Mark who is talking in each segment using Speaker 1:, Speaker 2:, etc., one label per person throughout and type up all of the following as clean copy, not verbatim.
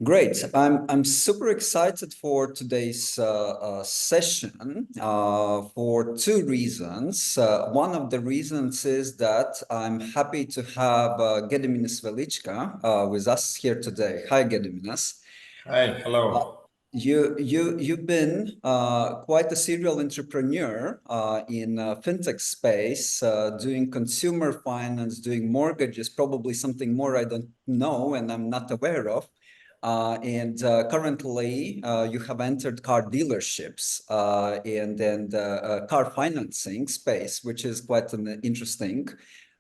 Speaker 1: Great. I'm super excited for today's session for two reasons. One of the reasons is that I'm happy to have Gediminas Velicka with us here today. Hi, Gediminas.
Speaker 2: Hi,
Speaker 1: Uh,
Speaker 2: hello.
Speaker 1: you've been quite a serial entrepreneur in fintech space, doing consumer finance, doing mortgages, probably something more I don't know and I'm not aware of. And currently, you have entered car dealerships and car financing space, which is quite an interesting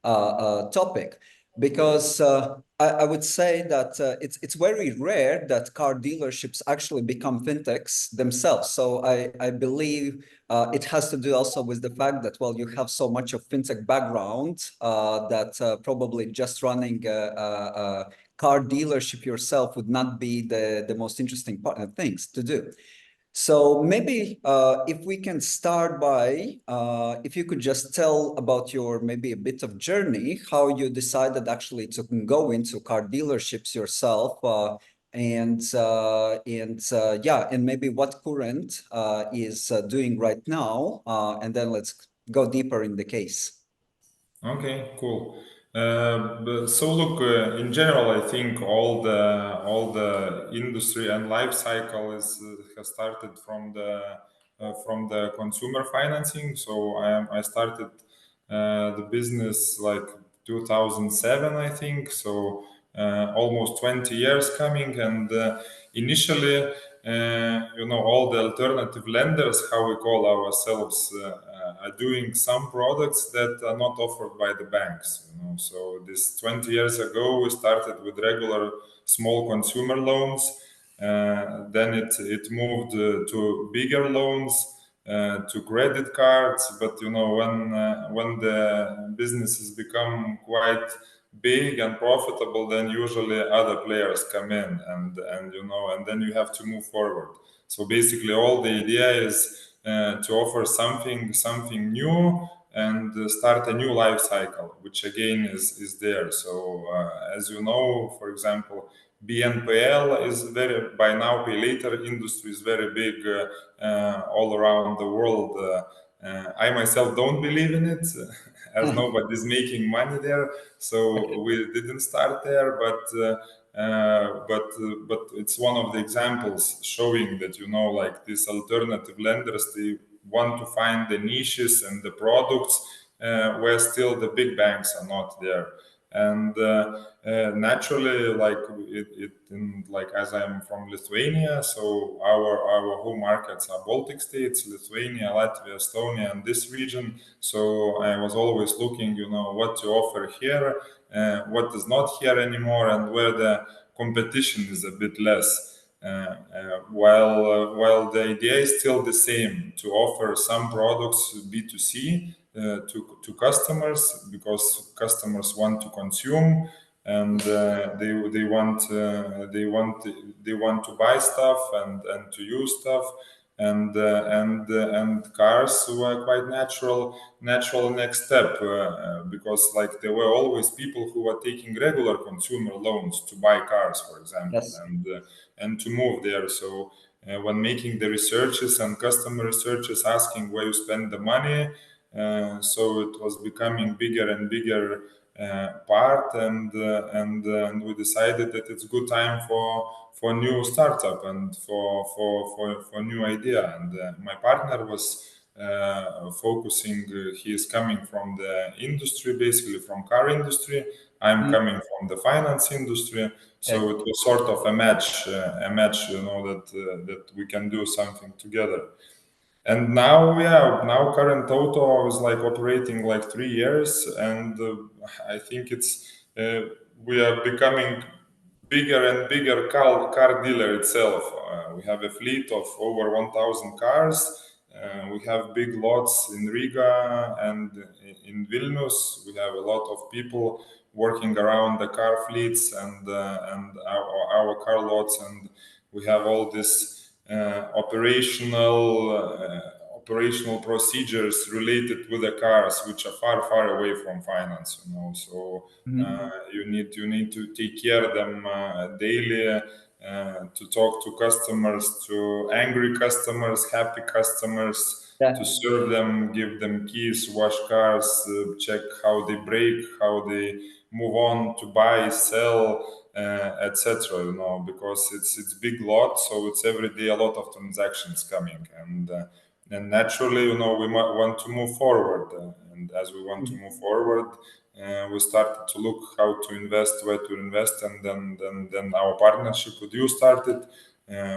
Speaker 1: topic because I would say that it's very rare that car dealerships actually become fintechs themselves. So I believe it has to do also with the fact that, well, you have so much of fintech background that probably just running a car dealership yourself would not be the most interesting things to do. So maybe if we can start by, if you could just tell about your maybe a bit of journey, how you decided actually to go into car dealerships yourself, and maybe what Current is doing right now, and then let's go deeper in the case.
Speaker 2: Okay, cool. So look, in general, I think all the industry and life cycle is has started from the consumer financing. So I started the business like 2007, I think. So almost 20 years coming, and initially, all the alternative lenders, how we call ourselves, are doing some products that are not offered by the banks. So this 20 years ago, we started with regular small consumer loans. Then it moved to bigger loans, to credit cards. But when the businesses become quite big and profitable, then usually other players come in, and then you have to move forward. So basically, all the idea is to offer something new and start a new life cycle, which again is there. So as you know, for example, BNPL is very, by now pay later industry is very big all around the world. I myself don't believe in it as nobody's making money there, so we didn't start there. But it's one of the examples showing that like these alternative lenders, they want to find the niches and the products where still the big banks are not there. And naturally, like like as I'm from Lithuania, so our home markets are Baltic states, Lithuania, Latvia, Estonia, and this region. So I was always looking, what to offer here, what is not here anymore, and where the competition is a bit less. While the idea is still the same, to offer some products B2C to customers, because customers want to consume, and they want to buy stuff and to use stuff, and cars were quite natural next step, because like there were always people who were taking regular consumer loans to buy cars, for example,
Speaker 1: Yes.
Speaker 2: and to move there. So when making the researches and customer researches, asking where you spend the money, so it was becoming bigger and bigger part, and we decided that it's good time for new startup and for new idea. And my partner was focusing. He is coming from the industry, basically from car industry. I'm
Speaker 1: Mm.
Speaker 2: coming from the finance industry, so
Speaker 1: Okay.
Speaker 2: it was sort of a match, that we can do something together. And now, yeah, now current auto is like operating like 3 years, and I think it's we are becoming bigger and bigger car dealer itself. We have a fleet of over 1,000 cars. We have big lots in Riga and in Vilnius. We have a lot of people working around the car fleets and our car lots, and we have all this operational procedures related with the cars, which are far away from finance. So
Speaker 1: Mhm.
Speaker 2: you need to take care of them daily. to talk to customers, to angry customers, happy customers, to
Speaker 1: Yeah.
Speaker 2: serve them, give them keys, wash cars, check how they brake, how they move on to buy, sell, etc. You know, because it's big lot, so it's every day a lot of transactions coming, and naturally, you know, we might want to move forward, and as we want to move forward, we started to look how to invest, where to invest, and then our partnership with you started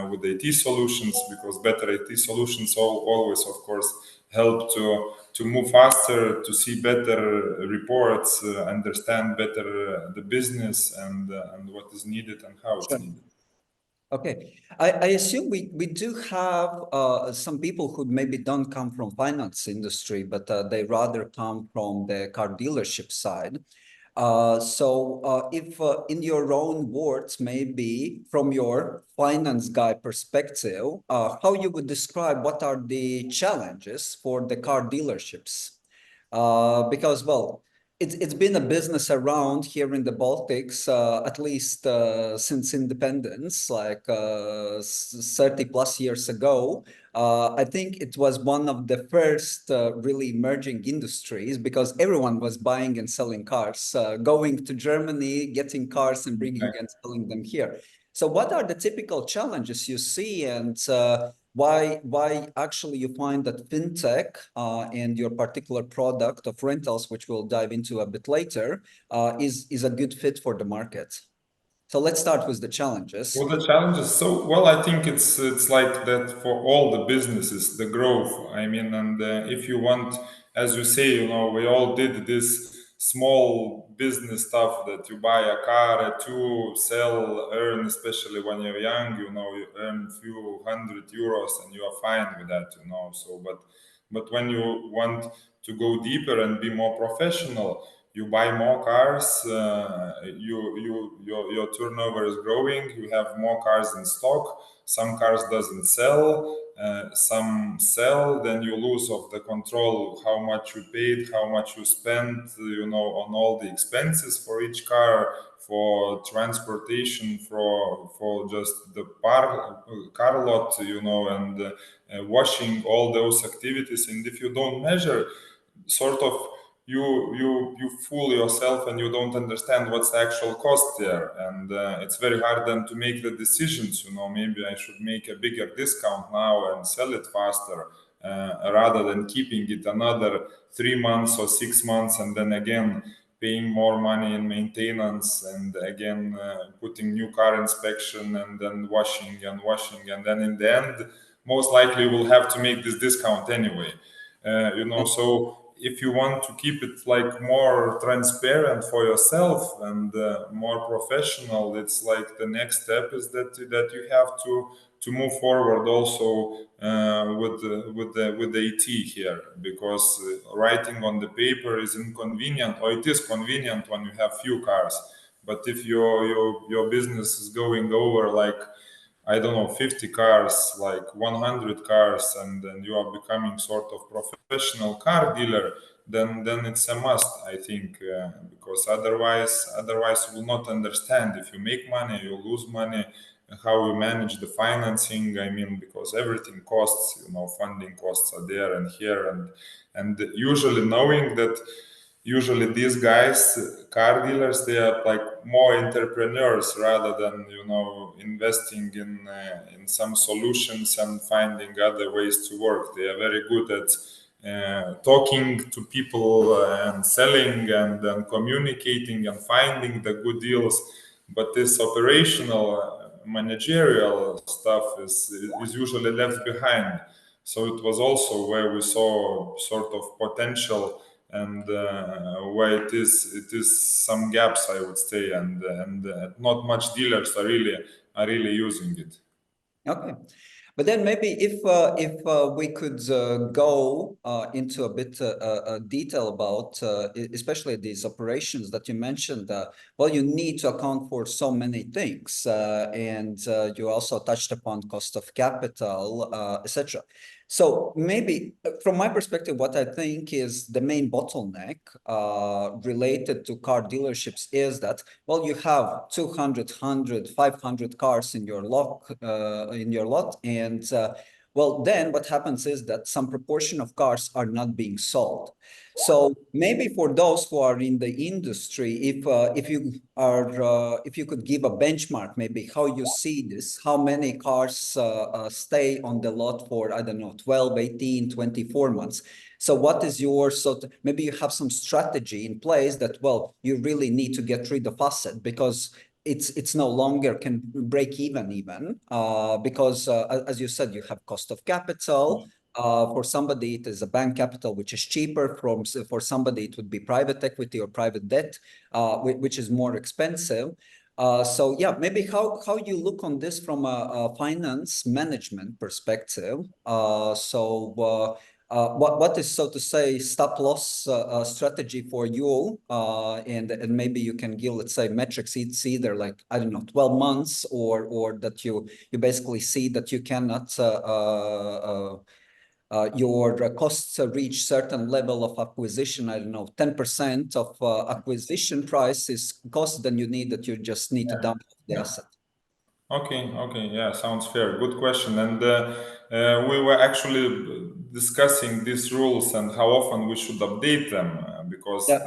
Speaker 2: with IT solutions, because better IT solutions always, of course, help to move faster, to see better reports, understand better the business and what is needed and how it's
Speaker 1: Sure.
Speaker 2: needed.
Speaker 1: Okay. I assume we do have some people who maybe don't come from finance industry, but they rather come from the car dealership side. If in your own words, maybe from your finance guy perspective, how you would describe what are the challenges for the car dealerships? Because, well, it's been a business around here in the Baltics, at least since independence, like 30 plus years ago. I think it was one of the first really emerging industries because everyone was buying and selling cars, going to Germany, getting cars and bringing and selling them here. So what are the typical challenges you see, and why actually you find that fintech and your particular product of rentals, which we'll dive into a bit later, is a good fit for the market? So let's start with the challenges.
Speaker 2: Well, the challenges. So, well, I think it's like that for all the businesses, the growth. I mean, and if you want, as you say, you know, we all did this small business stuff that you buy a car, a two, sell, earn. Especially when you're young, you know, you earn few hundred euros and you are fine with that, you know. So, but when you want to go deeper and be more professional, you buy more cars, your turnover is growing, you have more cars in stock, some cars doesn't sell, some sell, then you lose of the control how much you paid, how much you spent, you know, on all the expenses for each car, for transportation, for just the car lot, you know, and washing, all those activities. And if you don't measure, sort of, you fool yourself and you don't understand what's the actual cost there, and it's very hard then to make the decisions, you know, maybe I should make a bigger discount now and sell it faster, rather than keeping it another 3 months or 6 months and then again paying more money in maintenance, and again putting new car inspection and then washing, and then in the end most likely we'll have to make this discount anyway. You know, so if you want to keep it like more transparent for yourself and more professional, it's like the next step is that you have to move forward also with the IT here, because writing on the paper is inconvenient, or it is convenient when you have few cars. But if your business is going over like, I don't know, 50 cars, like 100 cars, and then you are becoming sort of professional car dealer, then it's a must, I think, because otherwise you will not understand. If you make money, you lose money, how you manage the financing. I mean, because everything costs, you know, funding costs are there and here, and usually knowing that usually these guys, car dealers, they are like more entrepreneurs rather than, you know, investing in some solutions and finding other ways to work. They are very good at talking to people and selling and communicating and finding the good deals, but this operational managerial stuff is usually left behind. So it was also where we saw sort of potential, and where it is some gaps, I would say, and not much dealers are really using it.
Speaker 1: Okay. But then maybe if we could go into a bit detail about especially these operations that you mentioned. Well, you need to account for so many things, and you also touched upon cost of capital, etc. So maybe from my perspective, what I think is the main bottleneck related to car dealerships is that, well, you have 200, 500 cars in your lot, and well, then what happens is that some proportion of cars are not being sold. So maybe for those who are in the industry, if you could give a benchmark, maybe how you see this, how many cars stay on the lot for, I don't know, 12, 18, 24 months. So what is your maybe you have some strategy in place that, well, you really need to get rid of asset because it's no longer can break even because as you said, you have cost of capital. For somebody, it is a bank capital, which is cheaper. For somebody, it would be private equity or private debt, which is more expensive. So yeah, maybe how you look on this from a finance management perspective. What is, so to say, stop loss strategy for you? And maybe you can give, let's say, metrics. It's either like, I don't know, 12 months or that you basically see that you cannot your costs reach certain level of acquisition. I don't know, 10% of acquisition price is cost, then you need that you just need to dump the
Speaker 2: Yeah.
Speaker 1: asset.
Speaker 2: Okay, yeah, sounds fair. Good question. And we were actually discussing these rules and how often we should update them because
Speaker 1: Yeah.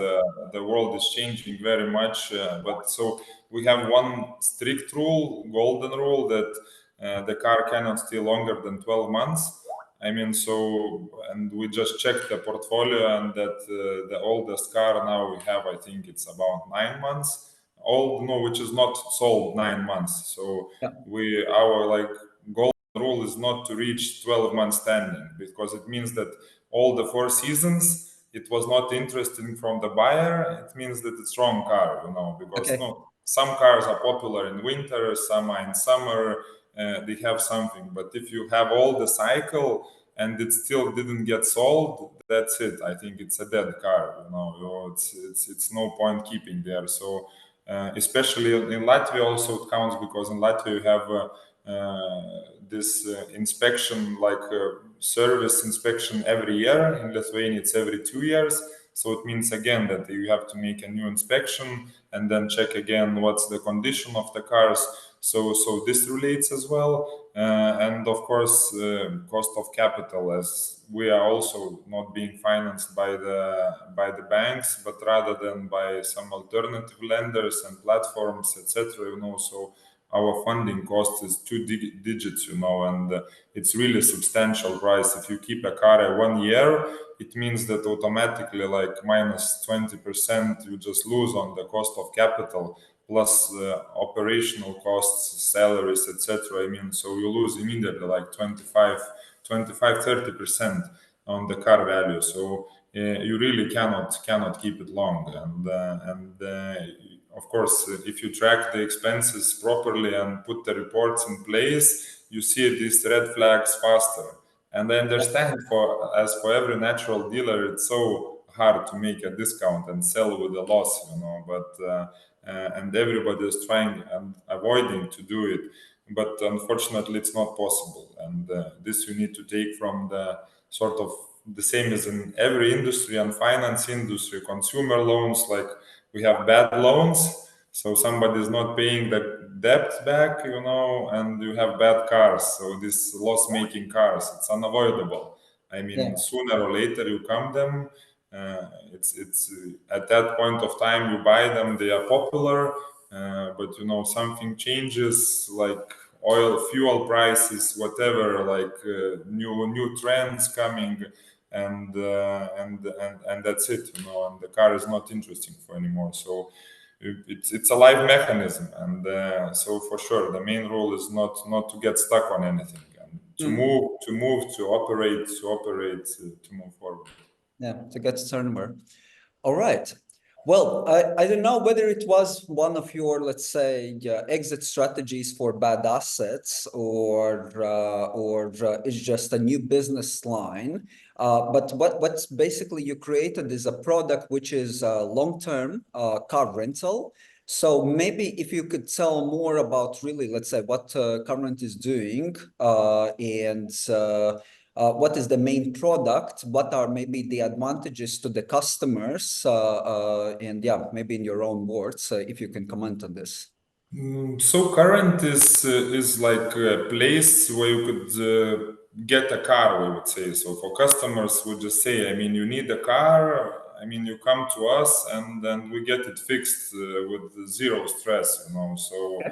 Speaker 2: the world is changing very much. But so we have one strict rule, golden rule, that the car cannot stay longer than 12 months. I mean, so, and we just checked the portfolio, and that the oldest car now we have, I think it's about 9 months old, no, which is not sold 9 months. So
Speaker 1: Yeah.
Speaker 2: our like golden rule is not to reach 12 months standing, because it means that all the 4 seasons it was not interesting from the buyer. It means that it's wrong car, because
Speaker 1: Okay.
Speaker 2: no, some cars are popular in winter, some are in summer. They have something, but if you have all the cycle and it still didn't get sold, that's it. I think it's a dead car. It's no point keeping there. So especially in Latvia, also it counts, because in Latvia you have this inspection, like service inspection every year. In Lithuania, it's every 2 years. So it means again that you have to make a new inspection and then check again what's the condition of the cars. So this relates as well, and of course, cost of capital, as we are also not being financed by the banks, but rather than by some alternative lenders and platforms, etc. So our funding cost is two digits, and it's really substantial price. If you keep a car 1 year, it means that automatically, like minus 20%, you just lose on the cost of capital, plus operational costs, salaries, etc. I mean, so you lose immediately like 30% on the car value. So you really cannot keep it long. And of course, if you track the expenses properly and put the reports in place, you see these red flags faster. And I understand, for every natural dealer, it's so hard to make a discount and sell with a loss, But and everybody is trying and avoiding to do it, but unfortunately, it's not possible. And this you need to take from the sort of the same as in every industry and finance industry, consumer loans, like we have bad loans, so somebody is not paying the debt back, and you have bad cars, so this loss making cars, it's unavoidable. I mean,
Speaker 1: Yeah.
Speaker 2: sooner or later you come them. It's at that point of time you buy them, they are popular, but something changes, like oil, fuel prices, whatever, like new trends coming, and that's it, and the car is not interesting for anymore. So it's a live mechanism, and so for sure the main rule is not to get stuck on anything, and to
Speaker 1: Mm.
Speaker 2: move to operate to move forward.
Speaker 1: Yeah, to get turnover. All right. Well, I don't know whether it was one of your, let's say, exit strategies for bad assets, or it's just a new business line. But what's basically you created is a product which is long-term car rental. So maybe if you could tell more about really, let's say, what Current is doing, and what is the main product, what are maybe the advantages to the customers, and yeah, maybe in your own words, if you can comment on this.
Speaker 2: So current is like a place where you could get a car, we would say. So for customers, we just say, I mean, you need a car. I mean, you come to us, and then we get it fixed with zero stress. So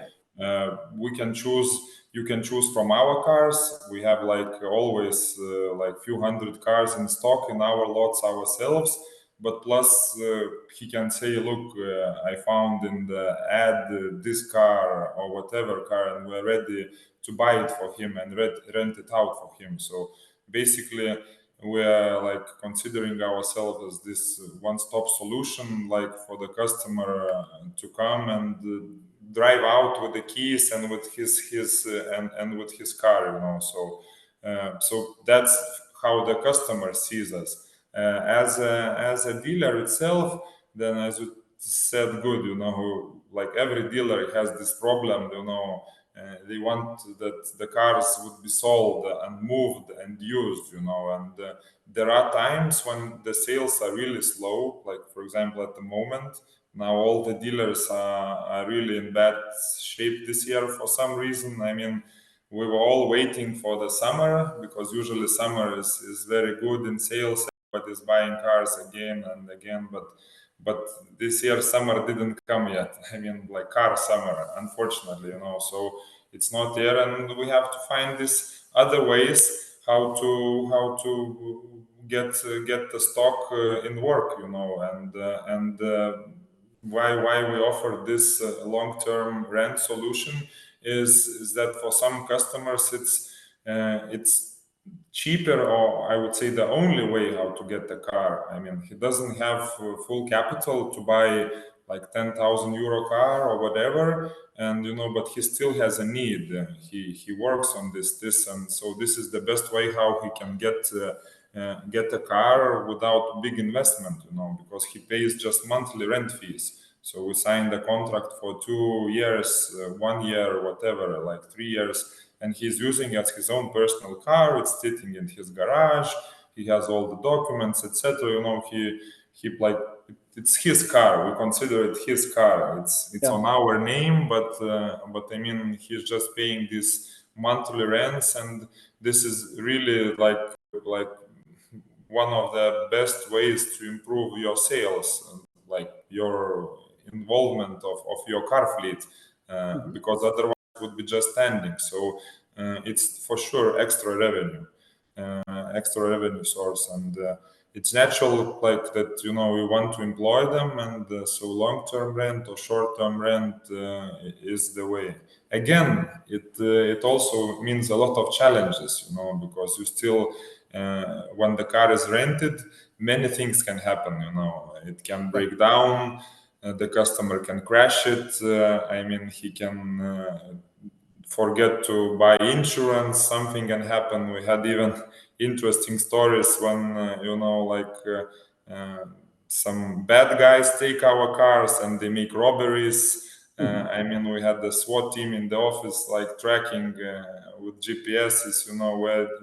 Speaker 2: we can choose. You can choose from our cars. We have like always like few hundred cars in stock in our lots ourselves, but plus he can say, look, I found in the ad this car or whatever car, and we're ready to buy it for him and rent it out for him. So basically we are like considering ourselves as this one-stop solution, like for the customer to come and drive out with the keys and with his and with his car, so that's how the customer sees us. As a dealer itself, then as you said, good, like every dealer has this problem, they want that the cars would be sold and moved and used, and there are times when the sales are really slow, like for example at the moment. Now all the dealers are really in bad shape this year for some reason. I mean, we were all waiting for the summer, because usually summer is very good in sales. Everybody is buying cars again and again, but this year summer didn't come yet. I mean, like car summer, unfortunately, so it's not there, and we have to find these other ways how to get the stock in work, and why we offer this long-term rent solution is that for some customers it's cheaper, or I would say the only way how to get the car. I mean, he doesn't have full capital to buy like 10,000 euro car or whatever, and but he still has a need. He works on this, and so this is the best way how he can get a car without big investment, because he pays just monthly rent fees. So we signed a contract for 2 years, 1 year, whatever, like 3 years, and he's using it as his own personal car. It's sitting in his garage. He has all the documents, etc. He like it's his car. We consider it his car. It's
Speaker 1: Yeah.
Speaker 2: on our name, but I mean he's just paying these monthly rents, and this is really like one of the best ways to improve your sales, like your involvement of your car fleet,
Speaker 1: Mhm.
Speaker 2: because otherwise it would be just standing. So it's for sure extra revenue source, and it's natural like that. We want to employ them, and so long-term rent or short-term rent is the way. Again, it also means a lot of challenges, because you still when the car is rented, many things can happen. It can
Speaker 1: Yeah.
Speaker 2: break down. The customer can crash it. I mean, he can forget to buy insurance. Something can happen. We had even interesting stories when some bad guys take our cars and they make robberies.
Speaker 1: Mhm.
Speaker 2: I mean, we had the SWAT team in the office, like tracking with GPSs,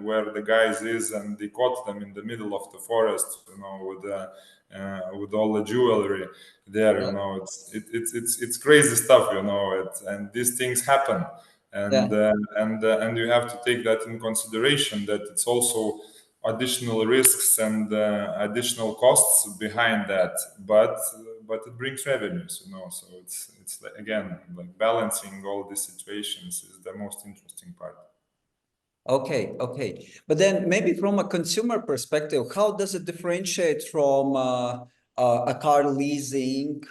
Speaker 2: where the guys is, and they caught them in the middle of the forest, with all the jewelry there.
Speaker 1: Yeah.
Speaker 2: It's crazy stuff, and these things happen, and
Speaker 1: Yeah.
Speaker 2: and you have to take that in consideration, that it's also additional risks and additional costs behind that, but it brings revenues, so it's like, again, like balancing all these situations is the most interesting part.
Speaker 1: Okay, okay. But then maybe from a consumer perspective, how does it differentiate from a car leasing?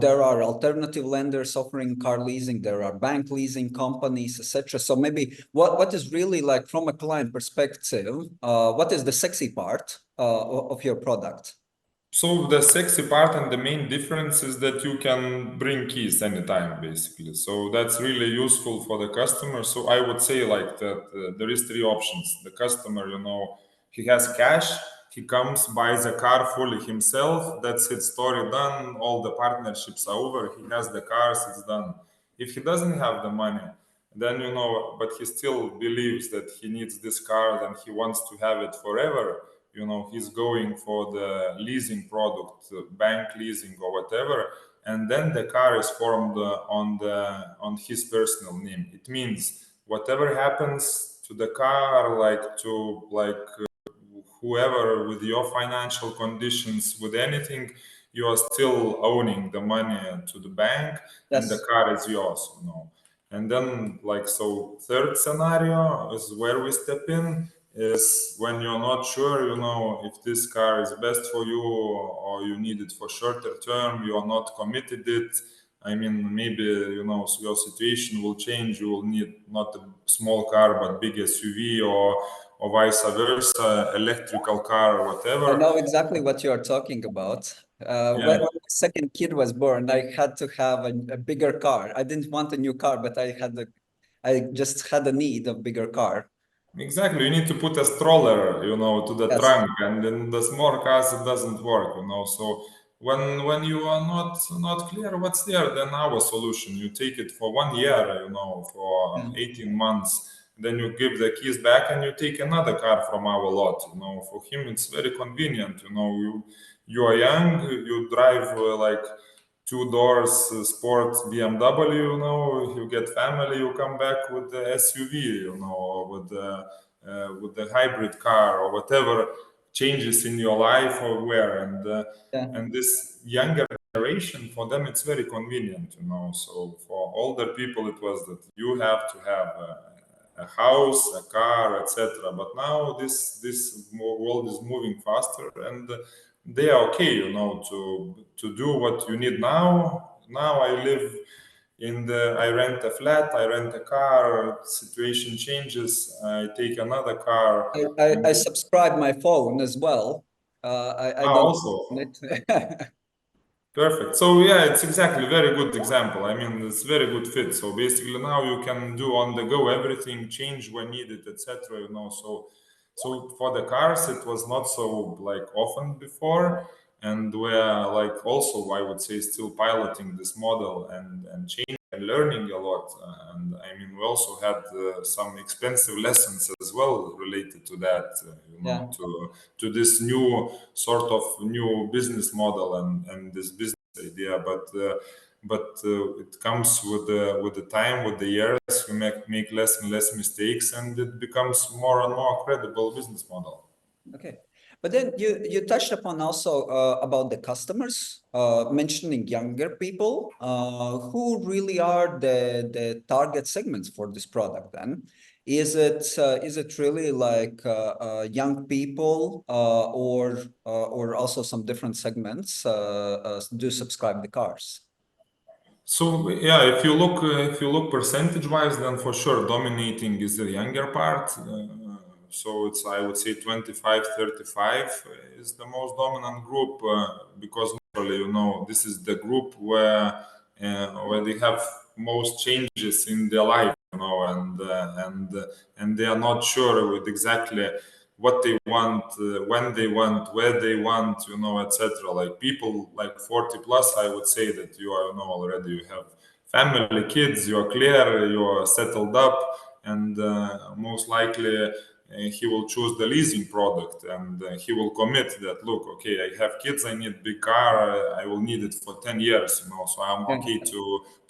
Speaker 1: There are alternative lenders offering car leasing. There are bank leasing companies, etc. So maybe what is really like from a client perspective, what is the sexy part of your product?
Speaker 2: So the sexy part and the main difference is that you can bring keys anytime, basically. So that's really useful for the customer. So I would say like that there is three options. The customer, he has cash. He comes, buys a car fully himself. That's it. Story done. All the partnerships are over. He has the cars. It's done. If he doesn't have the money, then but he still believes that he needs this car and he wants to have it forever, he's going for the leasing product, bank leasing or whatever, and then the car is formed on his personal name. It means whatever happens to the car, like whoever with your financial conditions, with anything, you are still owning the money to the bank, and the
Speaker 1: Yes.
Speaker 2: car is yours. And then, like, so third scenario is where we step in, is when you're not sure, if this car is best for you, or you need it for shorter term, you are not committed it. I mean, maybe, so your situation will change. You will need not a small car, but big SUV, or vice versa, electrical car or
Speaker 1: I
Speaker 2: whatever.
Speaker 1: know exactly what you are talking about. When
Speaker 2: Yeah,
Speaker 1: my second kid was born, I had to have a bigger car. I didn't want a new car, but I just had a need of bigger car.
Speaker 2: exactly. You need to put a stroller, to the
Speaker 1: Yes.
Speaker 2: trunk, and in the small cars it doesn't work. So when you are not clear what's there, then our solution, you take it for 1 year, for
Speaker 1: Yeah.
Speaker 2: 18 months. Then you give the keys back and you take another car from our lot. For him it's very convenient. You are young, you drive like two doors sport BMW, you get family, you come back with the SUV, or with the hybrid car or whatever changes in your life or where.
Speaker 1: Yeah.
Speaker 2: And this younger generation, for them it's very convenient. So for older people it was that you have to have a house, a car, etc. But now this world is moving faster, and they are okay, to do what you need now. Now I live I rent a flat, I rent a car, situation changes, I take another car.
Speaker 1: I
Speaker 2: And
Speaker 1: subscribe my phone as well. I don't own
Speaker 2: also,
Speaker 1: it.
Speaker 2: perfect. So yeah, it's exactly very good example. I mean, it's very good fit. So basically now you can do on the go everything, change when needed, etc. So for the cars it was not so like often before, and we're like also, I would say, still piloting this model and changing and learning a lot. And I mean, we also had some expensive lessons as well related to that.
Speaker 1: Yeah.
Speaker 2: To this new sort of new business model and this business idea. But it comes with the time, with the years. We make less and less mistakes, and it becomes more and more credible business model.
Speaker 1: Okay. But then you touched upon also about the customers, mentioning younger people, who really are the target segments for this product then? Is it really like young people or also some different segments do subscribe the cars?
Speaker 2: So yeah, if you look percentage wise, then for sure dominating is the younger part. So it's, I would say, 25-35 is the most dominant group, because normally, this is the group where they have most changes in their life, and they are not sure with exactly what they want, when they want, where they want, etc. Like people like 40 plus, I would say that you are, already you have family, kids, you are clear, you are settled up, and most likely he will choose the leasing product, and he will commit that, look, okay, I have kids, I need big car, I will need it for 10 years, so I'm
Speaker 1: Yeah.
Speaker 2: okay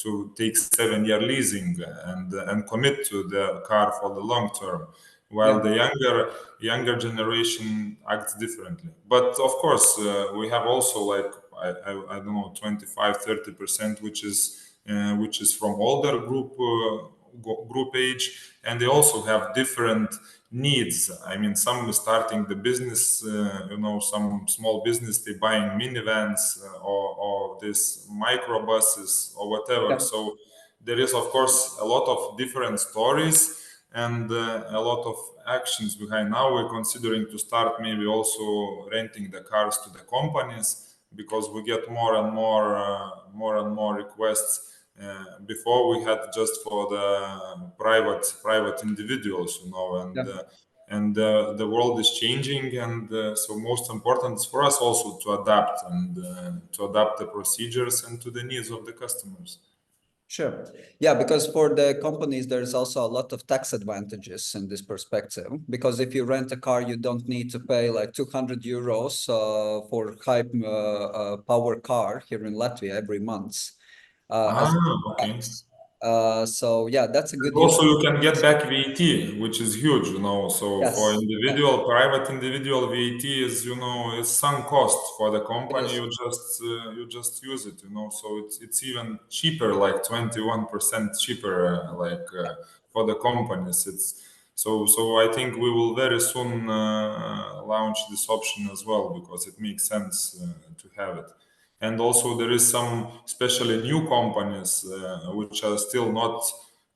Speaker 2: to take 7 year leasing and commit to the car for the long term, while
Speaker 1: Yeah.
Speaker 2: the younger generation acts differently. But of course, we have also like I don't know, 25-30%, which is from older group age, and they also have different needs. I mean, some starting the business, some small business, they buying minivans, or this microbuses or whatever.
Speaker 1: Yeah.
Speaker 2: So there is of course a lot of different stories. and a lot of actions behind. Now we're considering to start maybe also renting the cars to the companies, because we get more and more requests. Before we had just for the private individuals,
Speaker 1: Yeah.
Speaker 2: and the world is changing, and so most important is for us also to adapt, and to adapt the procedures and to the needs of the customers.
Speaker 1: Sure. Yeah, because for the companies, there's also a lot of tax advantages in this perspective. Because if you rent a car, you don't need to pay like 200 euros for high power car here in Latvia every month
Speaker 2: Ah,
Speaker 1: as
Speaker 2: okay.
Speaker 1: tax. So yeah, that's a good use.
Speaker 2: Also, you can get back VAT, which is huge, So for
Speaker 1: Yes, yes,
Speaker 2: private individual, VAT is, is sunk cost. For the
Speaker 1: it
Speaker 2: company,
Speaker 1: is.
Speaker 2: you just use it, So it's even cheaper, like 21% cheaper, for the companies. So I think we will very soon launch this option as well, because it makes sense to have it. And also there is some, especially new companies, which are still not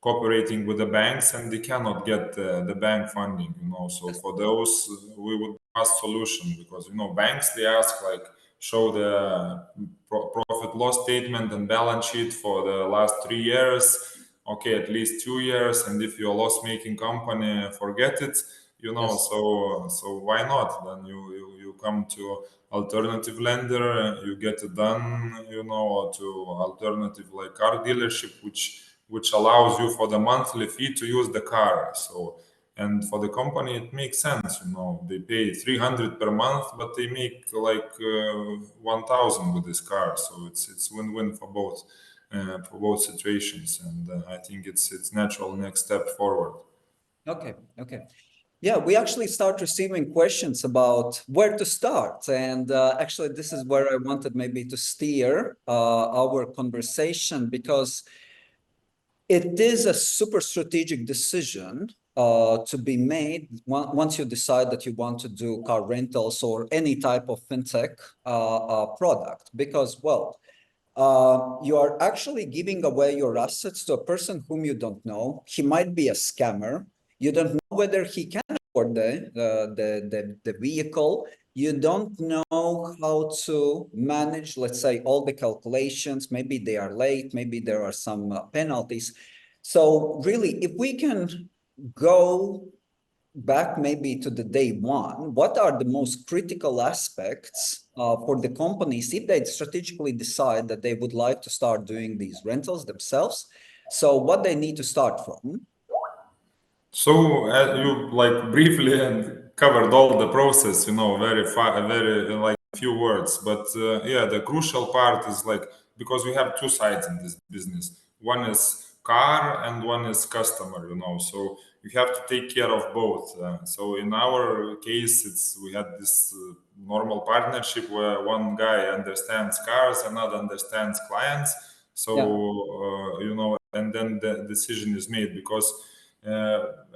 Speaker 2: cooperating with the banks, and they cannot get the bank funding. So for those, we would ask solution, because banks, they ask like show the profit loss statement and balance sheet for the last 3 years, okay, at least 2 years, and if you're a loss making company, forget it.
Speaker 1: Yes.
Speaker 2: So why not? Then you come to alternative lender, you get it done, or to alternative like car dealership, which allows you for the monthly fee to use the car. So, and for the company it makes sense, they pay 300 per month, but they make like 1000 with this car. So it's win-win for both situations, and I think it's natural next step forward.
Speaker 1: Okay. Okay. Yeah, we actually start receiving questions about where to start. And actually, this is where I wanted maybe to steer our conversation, because it is a super strategic decision to be made once you decide that you want to do car rentals or any type of fintech product. Because, well, you are actually giving away your assets to a person whom you don't know. He might be a scammer. You don't know whether he can afford the vehicle. You don't know how to manage, let's say, all the calculations. Maybe they are late. Maybe there are some penalties. So really, if we can go back maybe to the day one, what are the most critical aspects for the companies if they strategically decide that they would like to start doing these rentals themselves? So what they need to start from?
Speaker 2: So you like briefly and covered all the process, very like few words. But yeah, the crucial part is like, because we have two sides in this business. One is car and one is customer. So you have to take care of both. So in our case, we had this normal partnership where one guy understands cars, another understands clients. So
Speaker 1: Yeah,
Speaker 2: and then the decision is made, because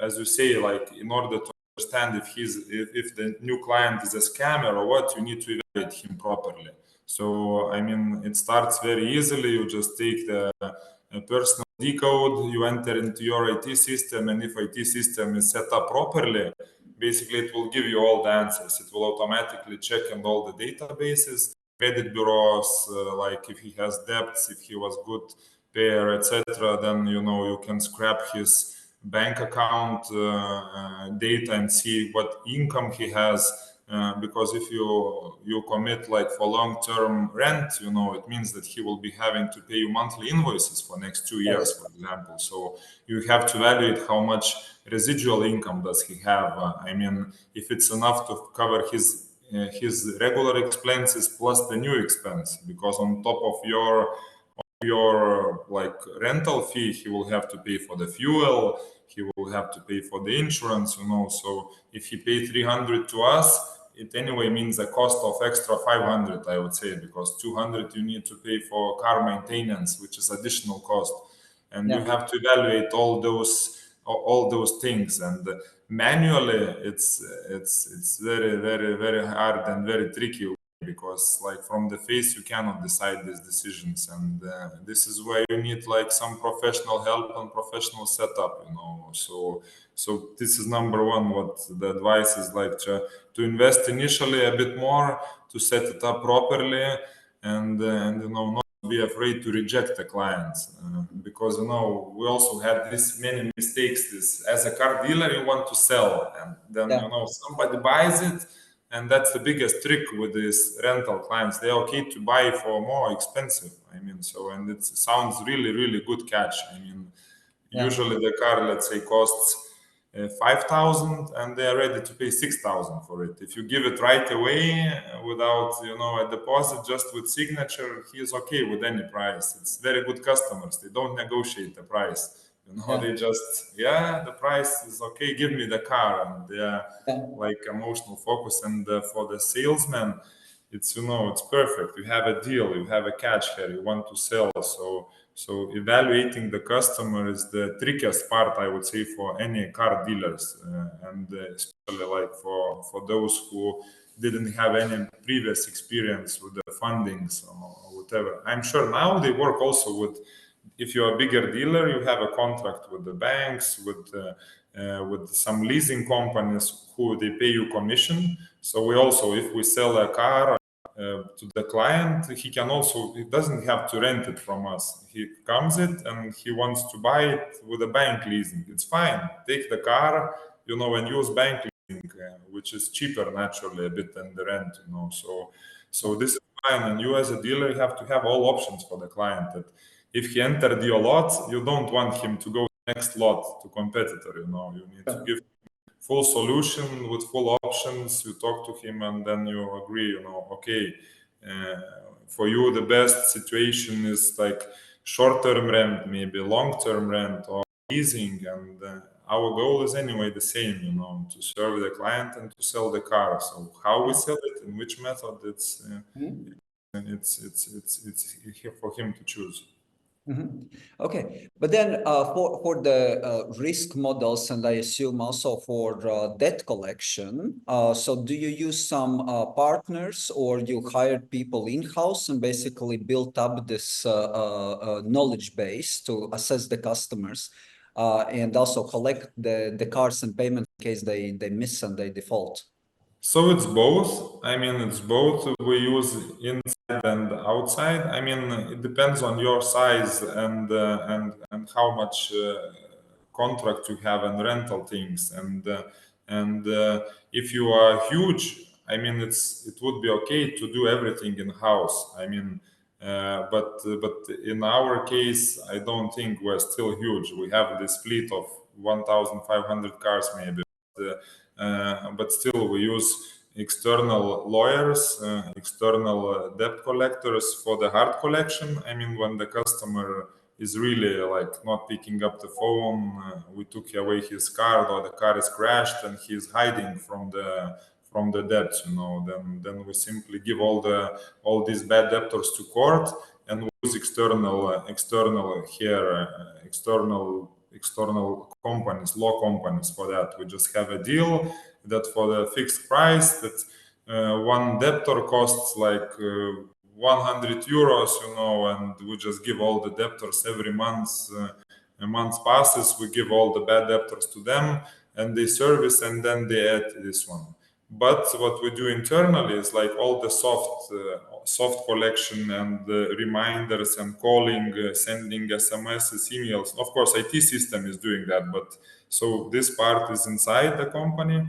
Speaker 2: as you say, like in order to understand if the new client is a scammer or what, you need to evaluate him properly. So I mean, it starts very easily. You just take the personal decode, you enter into your IT system, and if IT system is set up properly, basically it will give you all the answers. It will automatically check in all the databases, credit bureaus, like if he has debts, if he was good payer, etc. Then you can scrap his bank account data and see what income he has. Because if you commit like for long-term rent, it means that he will be having to pay you monthly invoices for next 2 years,
Speaker 1: yes,
Speaker 2: for example. So you have to evaluate how much residual income does he have. I mean, if it's enough to cover his regular expenses plus the new expense, because on top of your like rental fee, he will have to pay for the fuel, he will have to pay for the insurance. So if he pay 300 to us, it anyway means a cost of extra 500, I would say, because 200 you need to pay for car maintenance, which is additional cost, and you
Speaker 1: yeah,
Speaker 2: have to evaluate all those things. And manually it's very, very, very hard and very tricky. because like from the face you cannot decide these decisions, and this is where you need like some professional help and professional setup, so this is number one. What the advice is like to invest initially a bit more to set it up properly, and not be afraid to reject the clients, because we also had this many mistakes. This, as a car dealer, you want to sell, and then
Speaker 1: Yeah.
Speaker 2: somebody buys it, and that's the biggest trick with these rental clients. They're okay to buy for more expensive. I mean, and it sounds really, really good catch. I mean,
Speaker 1: Yeah.
Speaker 2: usually the car, let's say, costs 5,000, and they are ready to pay 6,000 for it. If you give it right away without a deposit, just with signature, he is okay with any price. It's very good customers. They don't negotiate the price.
Speaker 1: Yeah.
Speaker 2: They just, the price is okay. Give me the car, and they're
Speaker 1: Yeah.
Speaker 2: like emotional focus. And for the salesman, it's perfect. You have a deal, you have a catch here, you want to sell. So evaluating the customer is the trickiest part, I would say, for any car dealers, and especially like for those who didn't have any previous experience with the fundings or whatever. I'm sure now they work also with, if you're a bigger dealer, you have a contract with the banks, with some leasing companies who they pay you commission. So we also, if we sell a car to the client, he doesn't have to rent it from us. He comes it and he wants to buy it with a bank leasing. It's fine. Take the car, and use bank leasing, which is cheaper naturally a bit than the rent. So this is fine. And you as a dealer, you have to have all options for the client. That if he entered your lot, you don't want him to go next lot to competitor. You need to give full solution with full options. You talk to him and then you agree, okay, uh, for you the best situation is like short-term rent, maybe long-term rent or leasing, and our goal is anyway the same, to serve the client and to sell the car. So how we sell it, in which method,
Speaker 1: Mhm.
Speaker 2: it's here for him to choose.
Speaker 1: Okay, but then for the risk models, and I assume also for debt collection, so do you use some partners, or you hired people in-house and basically built up this knowledge base to assess the customers and also collect the cars and payment in case they miss and they default?
Speaker 2: So it's both. I mean, it's both. We use inside and outside. I mean, it depends on your size and how much contract you have and rental things. And if you are huge, I mean, it would be okay to do everything in house. I mean, but in our case, I don't think we're still huge. We have this fleet of 1,500 cars maybe. But still we use external lawyers, external debt collectors for the hard collection. I mean, when the customer is really like not picking up the phone, we took away his card or the car is crashed and he's hiding from the debts, then we simply give all these bad debtors to court, and we use external companies, law companies for that. We just have a deal that for the fixed price that one debtor costs like 100 euros, and we just give all the debtors every month. A month passes, we give all the bad debtors to them, and they service, and then they add this one. But what we do internally is like all the soft collection and reminders and calling, sending SMSs, emails. Of course, IT system is doing that, but so this part is inside the company.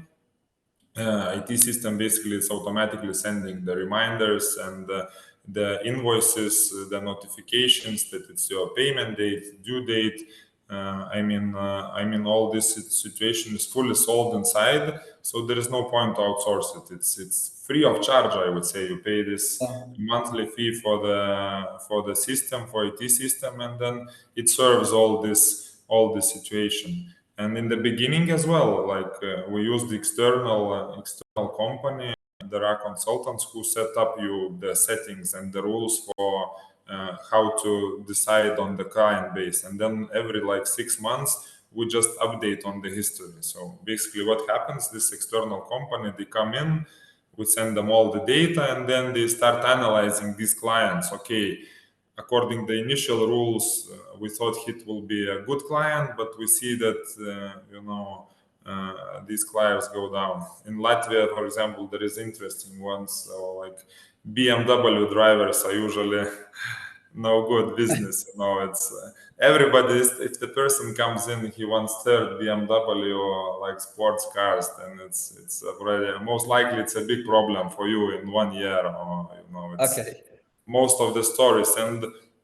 Speaker 2: IT system basically is automatically sending the reminders and the invoices, the notifications that it's your payment date, due date. All this situation is fully solved inside, so there is no point to outsource it. It's free of charge, I would say. You pay this monthly fee for the system, for IT system, and then it serves all this situation. And in the beginning as well, like we used external company. There are consultants who set up you the settings and the rules for how to decide on the client base. And then every like 6 months, we just update on the history. So basically what happens, this external company, they come in, we send them all the data, and then they start analyzing these clients. Okay, according the initial rules, we thought it will be a good client, but we see that these clients go down. In Latvia, for example, there is interesting ones. So like BMW drivers are usually no good business. It's everybody. If the person comes in, he wants third BMW or like sports cars, then it's already most likely it's a big problem for you in 1 year. Or it's
Speaker 1: Okay.
Speaker 2: most of the stories, and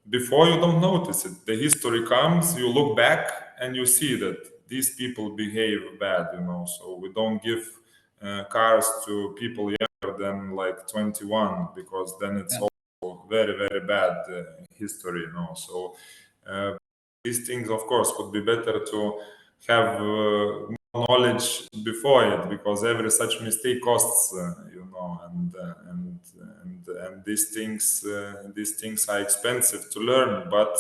Speaker 2: before you don't notice it, the history comes, you look back and you see that these people behave bad. So we don't give cars to people younger than like 21, because then it's
Speaker 1: Yeah.
Speaker 2: also very very bad history. So these things, of course, would be better to have more knowledge before it, because every such mistake costs, and these things are expensive to learn. But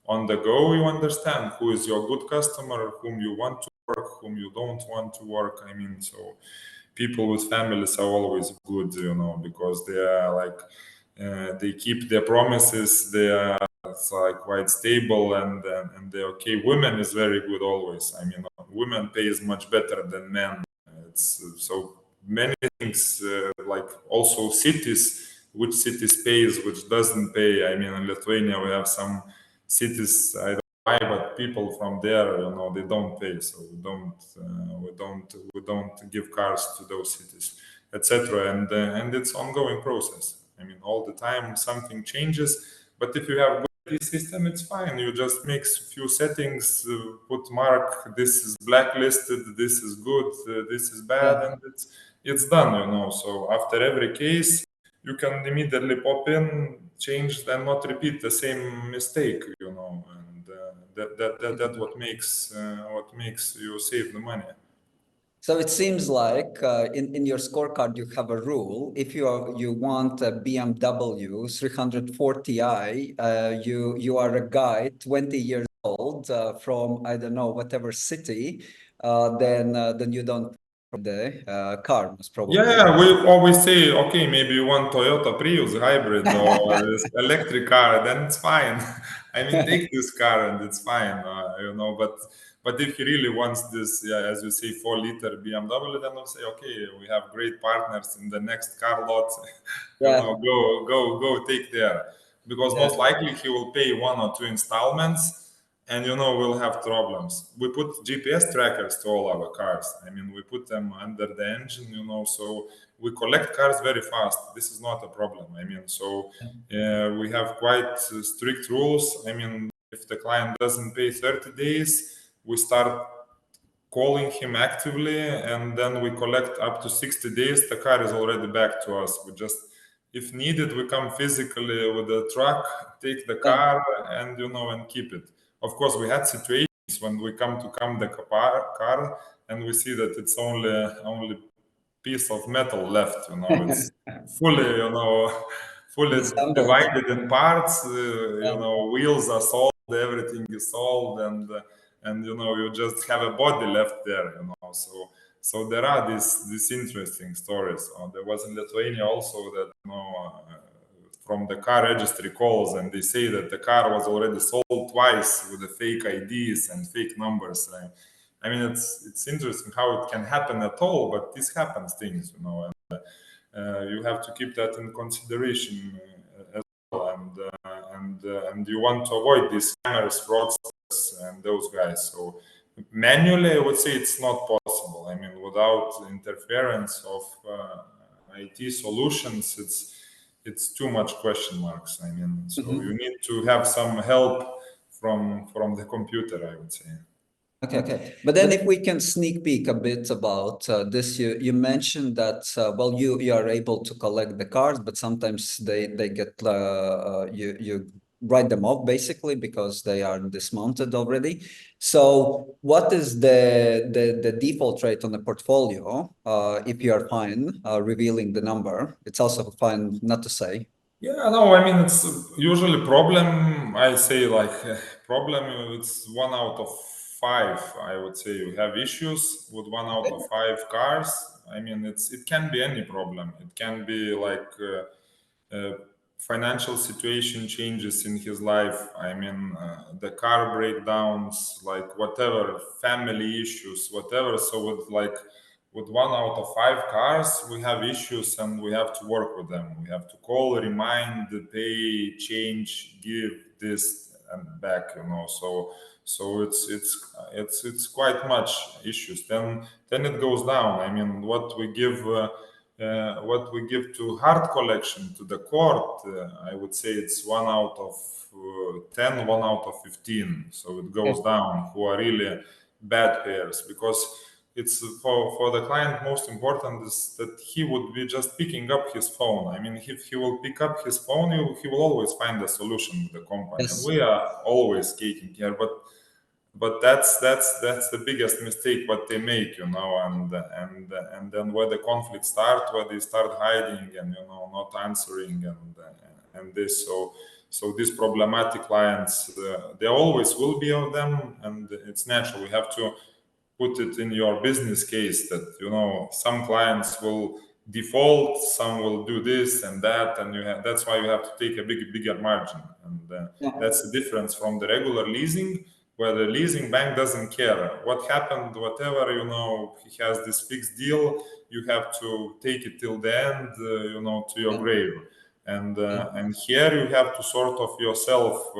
Speaker 2: on the go, you understand who is your good customer, whom you want to work, whom you don't want to work. So people with families are always good, because they are like they keep their promises. They are like quite stable, and they're okay. Women is very good always. Women pays much better than men. It's so many things, like also cities, which cities pays, which doesn't pay. In Lithuania we have some cities, I don't know why, but people from there, they don't pay, so we don't give cars to those cities, etc. And it's ongoing process. All the time something changes, but if you have good system, it's fine. You just make a few settings, put mark, this is blacklisted, this is good, this is bad,
Speaker 1: Yeah.
Speaker 2: and it's done. So after every case, you can immediately pop in, change, and not repeat the same mistake. And that what makes you save the money.
Speaker 1: So it seems like in your scorecard you have a rule. If you want a BMW 340i, you are a guy 20 years old from I don't know whatever city, then you don't the car most probably.
Speaker 2: Yeah, we always say, okay, maybe you want Toyota Prius hybrid or this electric car, then it's fine. Take this car and it's fine, But if he really wants this, yeah, as you say, 4-liter BMW, then we'll say, okay, we have great partners in the next car lot.
Speaker 1: Yeah,
Speaker 2: Go take there, because most
Speaker 1: yeah.
Speaker 2: likely he will pay one or two installments, and we'll have problems. We put GPS trackers to all our cars. We put them under the engine, so we collect cars very fast. This is not a problem. So we have quite strict rules. If the client doesn't pay 30 days, we start calling him actively, and then we collect up to 60 days. The car is already back to us. We just, if needed, we come physically with the truck, take the
Speaker 1: Yeah.
Speaker 2: car, and keep it. Of course, we had situations when we come the car, and we see that it's only piece of metal left. It's fully, fully
Speaker 1: Disassembled.
Speaker 2: divided in parts.
Speaker 1: Yeah.
Speaker 2: Wheels are sold, everything is sold, and you just have a body left there. So there are these interesting stories. There was in Lithuania also that from the car registry calls, and they say that the car was already sold twice with the fake IDs and fake numbers. It's interesting how it can happen at all, but this happens things, and you have to keep that in consideration as well, and you want to avoid these scammers, fraudsters, and those guys. So manually, I would say it's not possible. Without interference of IT solutions, it's too much question marks. So you
Speaker 1: Mhm.
Speaker 2: need to have some help from the computer, I would say.
Speaker 1: Okay. But then if we can sneak peek a bit about this, you mentioned that well you are able to collect the cars, but sometimes they get you write them off basically because they are dismounted already. So what is the default rate on the portfolio if you are fine revealing the number? It's also fine not to say.
Speaker 2: Yeah, no, it's usually problem. I say like problem. It's 1 out of five, I would say you have issues with one out of five cars. I mean, it can be any problem. It can be like financial situation changes in his life. I mean, the car breakdowns, like whatever, family issues, whatever. So with one out of five cars, we have issues and we have to work with them. We have to call, remind, pay, change, give this and back. So it's quite much issues. Then it goes down. I mean, what we give to hard collection to the court, I would say it's one out of 10, one out of 15. So it goes down who are really bad payers, because it's for the client most important is that he would be just picking up his phone. I mean, if he will pick up his phone, he will always find a solution with the company. And
Speaker 1: Yes.
Speaker 2: we are always taking care, but that's the biggest mistake what they make, and then where the conflict start, where they start hiding and not answering and this. So these problematic clients, there always will be of them, and it's natural. We have to put it in your business case that some clients will default, some will do this and that, and that's why you have to take a bigger margin. And that's the difference from the regular leasing, where the leasing bank doesn't care what happened, whatever, he has this fixed deal, you have to take it till the end, to your grave. And here you have to sort of yourself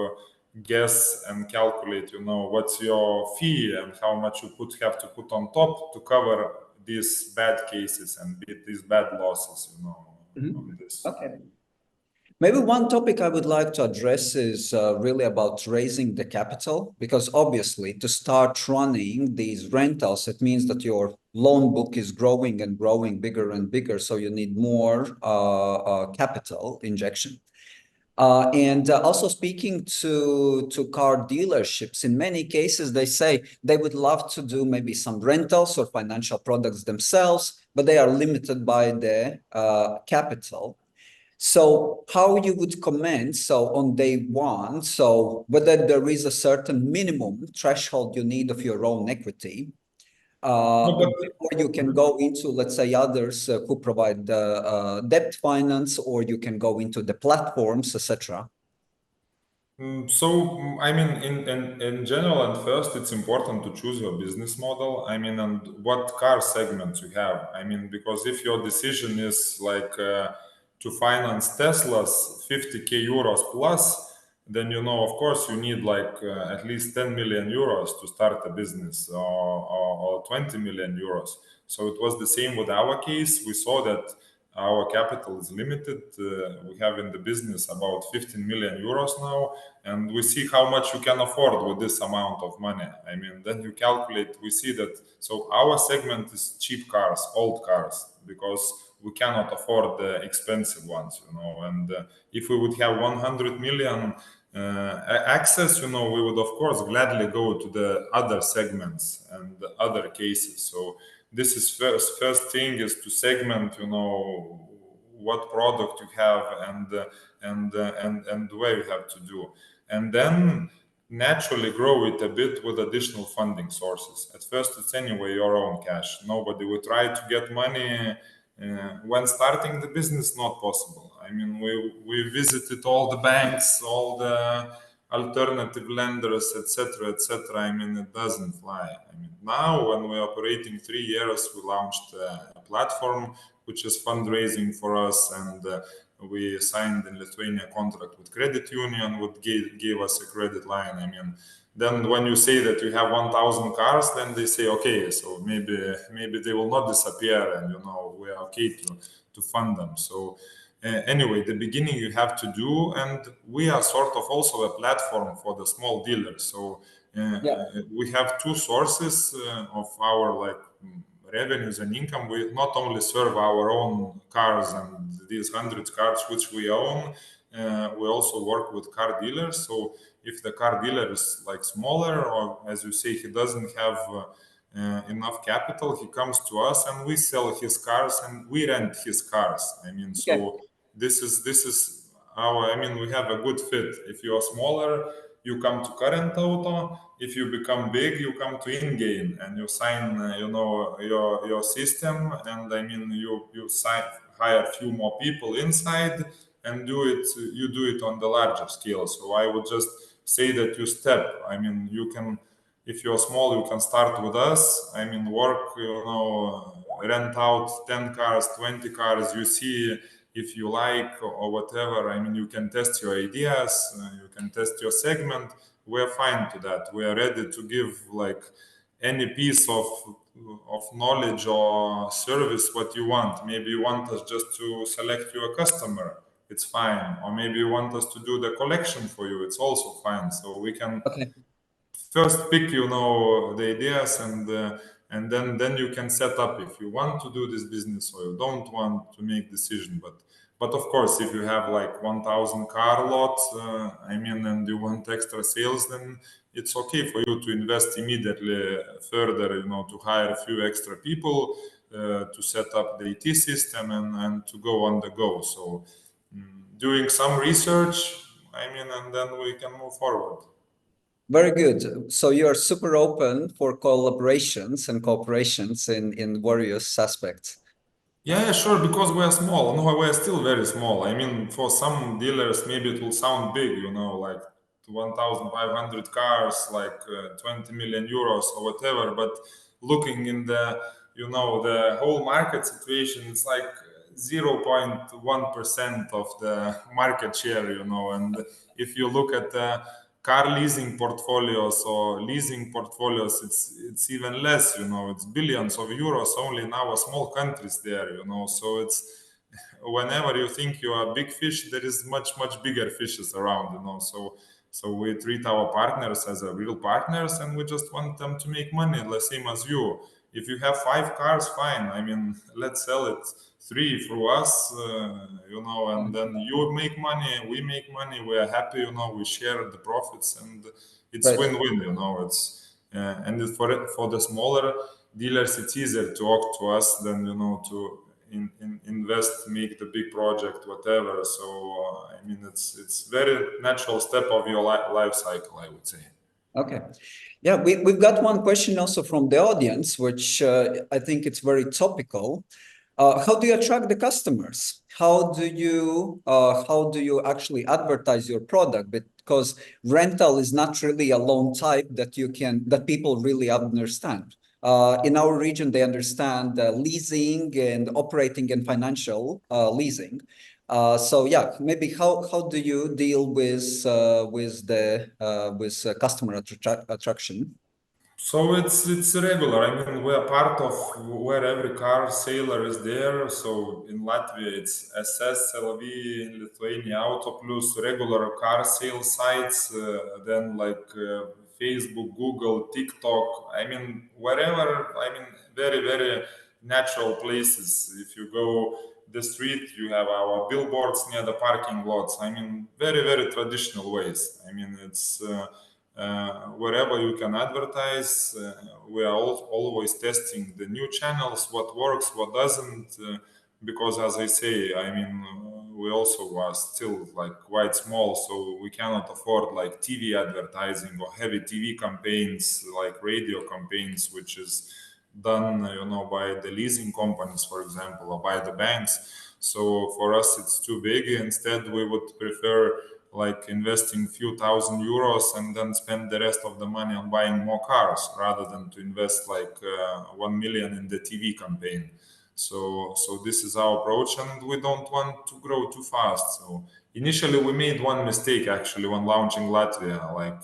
Speaker 2: guess and calculate, what's your fee and how much you have to put on top to cover these bad cases and these bad losses, on this.
Speaker 1: Okay. Maybe one topic I would like to address is really about raising the capital, because obviously to start running these rentals, it means that your loan book is growing and growing bigger and bigger. So you need more capital injection. And also speaking to car dealerships, in many cases, they say they would love to do maybe some rentals or financial products themselves, but they are limited by the capital. So how you would comment, so on day one, so whether there is a certain minimum threshold you need of your own equity,
Speaker 2: No, but
Speaker 1: or you can go into, let's say, others who provide debt finance, or you can go into the platforms, etc.
Speaker 2: I mean, in general, and first, it's important to choose your business model. I mean, and what car segment you have. I mean, because if your decision is like to finance Teslas 50k euros plus, then of course, you need like at least 10 million euros to start a business, or 20 million euros. So it was the same with our case. We saw that our capital is limited. We have in the business about 15 million euros now, and we see how much you can afford with this amount of money. I mean, then you calculate, we see that. So our segment is cheap cars, old cars, because we cannot afford the expensive ones, And if we would have 100 million access, we would of course gladly go to the other segments and the other cases. So this is first thing is to segment, what product you have and where you have to do, and then naturally grow it a bit with additional funding sources. At first, it's anyway your own cash. Nobody will try to get money when starting the business. Not possible. I mean, we visited all the banks, all the alternative lenders, etc., etc. I mean, it doesn't fly. I mean, now when we're operating 3 years, we launched a platform which is fundraising for us, and we signed in Lithuania a contract with credit union, would give us a credit line. I mean, then when you say that you have 1,000 cars, then they say, okay, so maybe they will not disappear, and we are okay to fund them. So anyway, the beginning you have to do, and we are sort of also a platform for the small dealers. So we have two sources of our revenues and income. We not only serve our own cars and these 100 cars which we own, we also work with car dealers. So if the car dealer is like smaller, or as you say, he doesn't have enough capital, he comes to us and we sell his cars and we rent his cars. I mean, so this is our, I mean, we have a good fit. If you are smaller, you come to Current Auto. if you become big, you come to in-game and you sign, your system, and I mean, you sign, hire few more people inside, and you do it on the larger scale. So I would just say that you step. I mean, you can, if you're small, you can start with us. I mean, work, rent out 10 cars, 20 cars. You see if you like or whatever. I mean, you can test your ideas, you can test your segment. We're fine to that. We are ready to give like any piece of knowledge or service what you want. Maybe you want us just to select you a customer. It's fine. Or maybe you want us to do the collection for you. It's also fine. So we can
Speaker 1: Okay.
Speaker 2: first pick the ideas, and then you can set up if you want to do this business or you don't want to make decision. But of course, if you have like 1000 car lot, I mean, and you want extra sales, then it's okay for you to invest immediately further, to hire a few extra people, to set up the IT system, and to go on the go. So doing some research, I mean, and then we can move forward.
Speaker 1: Very good. So you are super open for collaborations and cooperations in various aspects.
Speaker 2: Yeah, sure, because we are small. No, we are still very small. I mean, for some dealers, maybe it will sound big, like 1,500 cars, like 20 million euros or whatever. But looking in the whole market situation, it's like 0.1% of the market share, And if you look at the car leasing portfolios or leasing portfolios, it's even less, It's billions of euros only in our small countries there, So it's whenever you think you are a big fish, there is much bigger fishes around, So we treat our partners as a real partners, and we just want them to make money, the same as you. If you have 5 cars, fine. I mean, let's sell it 3 through us, and then you make money, we make money, we are happy, we share the profits, and it's
Speaker 1: Right.
Speaker 2: win-win, It's for the smaller dealers, it's easier to talk to us than to invest, make the big project, whatever. So I mean, it's very natural step of your life cycle, I would say.
Speaker 1: Okay. Yeah, we've got one question also from the audience, which I think it's very topical. How do you attract the customers? How do you actually advertise your product? Because rental is not really a loan type that people really understand. In our region, they understand leasing and operating and financial leasing. So yeah, maybe how do you deal with customer attraction?
Speaker 2: So it's regular. I mean, we are part of where every car seller is there. So in Latvia, it's SS, LV, in Lithuania, Auto Plus, regular car sales sites. Then like Facebook, Google, TikTok. I mean, wherever. I mean, very natural places. If you go the street, you have our billboards near the parking lots. I mean, very traditional ways. I mean, it's. Wherever you can advertise. We are always testing the new channels, what works, what doesn't. Because, as I say, I mean, we also are still like quite small, so we cannot afford like TV advertising or heavy TV campaigns, like radio campaigns, which is done, by the leasing companies, for example, or by the banks. So for us, it's too big. Instead, we would prefer like investing few thousand euros and then spend the rest of the money on buying more cars rather than to invest like 1 million in the TV campaign. So this is our approach, and we don't want to grow too fast. So initially we made one mistake actually when launching Latvia. Like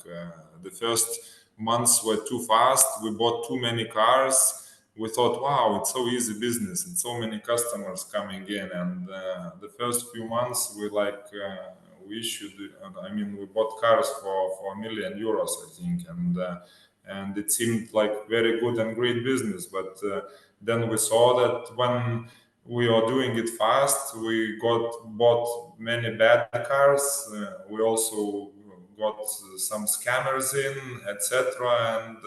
Speaker 2: the first months were too fast. We bought too many cars. We thought, wow, it's so easy business and so many customers coming in. And the first few months we issued, I mean, we bought cars for 1 million euros, I think, and it seemed like very good and great business. But then we saw that when we are doing it fast, we bought many bad cars. We also got some scammers in, etc. And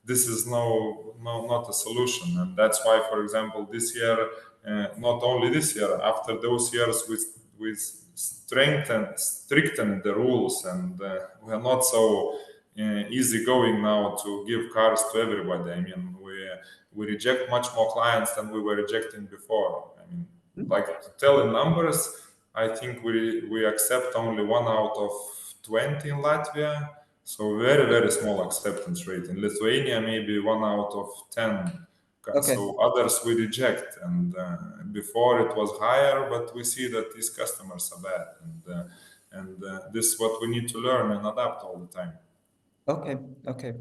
Speaker 2: this is not a solution. And that's why, for example, this year, not only this year, after those years, we stricten the rules, and we are not so easy going now to give cars to everybody. I mean, we reject much more clients than we were rejecting before. I mean, like to tell in numbers, I think we accept only 1 out of 20 in Latvia. So very small acceptance rate. In Lithuania, maybe 1 out of 10.
Speaker 1: Okay.
Speaker 2: So others we reject, and before it was higher, but we see that these customers are bad, and this is what we need to learn and adapt all the time.
Speaker 1: Okay. Okay.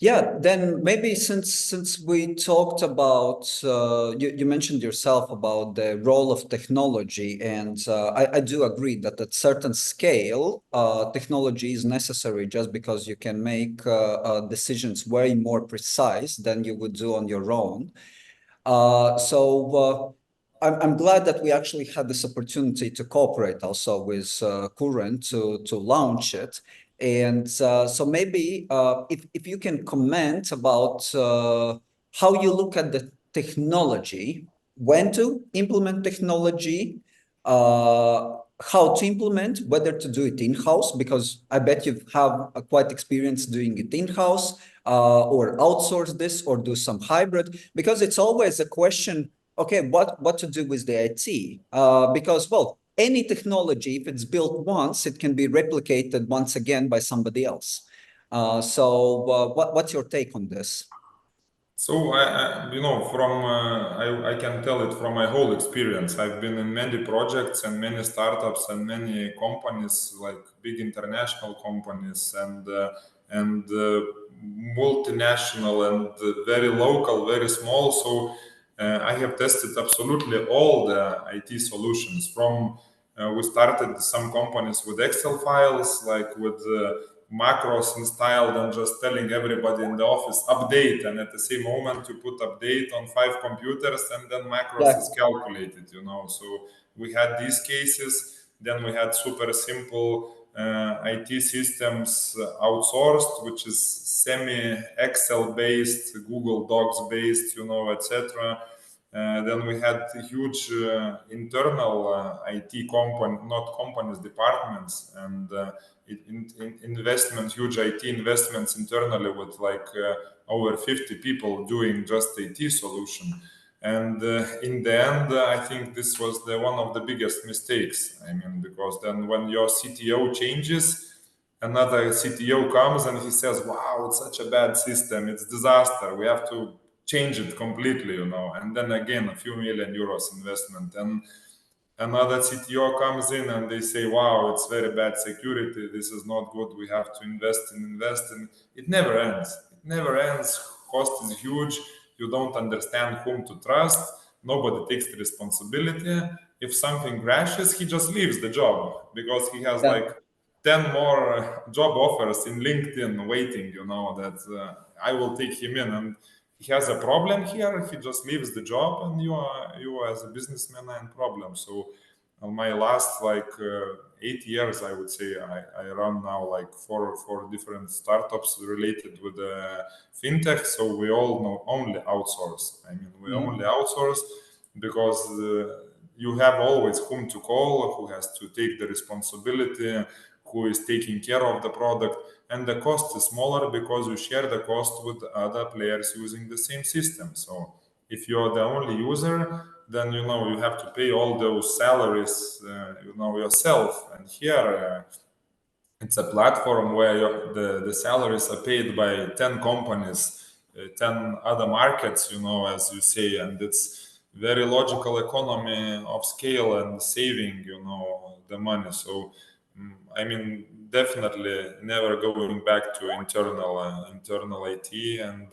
Speaker 1: Yeah, then maybe since we talked about you mentioned yourself about the role of technology, and I do agree that at certain scale, technology is necessary just because you can make decisions way more precise than you would do on your own. I'm glad that we actually had this opportunity to cooperate also with Current to launch it. And so maybe if you can comment about how you look at the technology, when to implement technology, how to implement, whether to do it in-house, because I bet you have a quite experience doing it in-house, or outsource this or do some hybrid, because it's always a question, okay, what to do with the IT? Because, well, any technology, if it's built once, it can be replicated once again by somebody else. What's your take on this?
Speaker 2: So I can tell it from my whole experience. I've been in many projects and many startups and many companies, like big international companies and multinational and very local, very small. So I have tested absolutely all the IT solutions. From we started some companies with Excel files, like with macros installed and just telling everybody in the office update, and at the same moment you put update on 5 computers and then macros
Speaker 1: Yeah,
Speaker 2: is calculated. So we had these cases. Then we had super simple IT systems outsourced, which is semi Excel based, Google Docs based, etc. Then we had huge internal IT company, not companies, departments, and investment, huge IT investments internally with like over 50 people doing just IT solution. And in the end, I think this was one of the biggest mistakes. I mean, because then when your CTO changes, another CTO comes and he says, "Wow, it's such a bad system. It's disaster. We have to change it completely." And then again, a few million euros investment. And another CTO comes in and they say, "Wow, it's very bad security. This is not good. We have to invest." And it never ends. It never ends. Cost is huge. You don't understand whom to trust. Nobody takes the responsibility. If something crashes, he just leaves the job because he has
Speaker 1: yeah,
Speaker 2: like 10 more job offers in LinkedIn waiting, that I will take him in. And he has a problem here, he just leaves the job, and you as a businessman are in problem. So my last like 8 years, I would say, I run now like four different startups related with fintech. So we all know only outsource. I mean, we
Speaker 1: yeah,
Speaker 2: only outsource because you have always whom to call, who has to take the responsibility, who is taking care of the product, and the cost is smaller because you share the cost with other players using the same system. So if you're the only user, then you have to pay all those salaries yourself. And here it's a platform where the salaries are paid by 10 companies, 10 other markets, as you say, and it's very logical economy of scale and saving the money. So I mean, definitely never going back to internal IT, and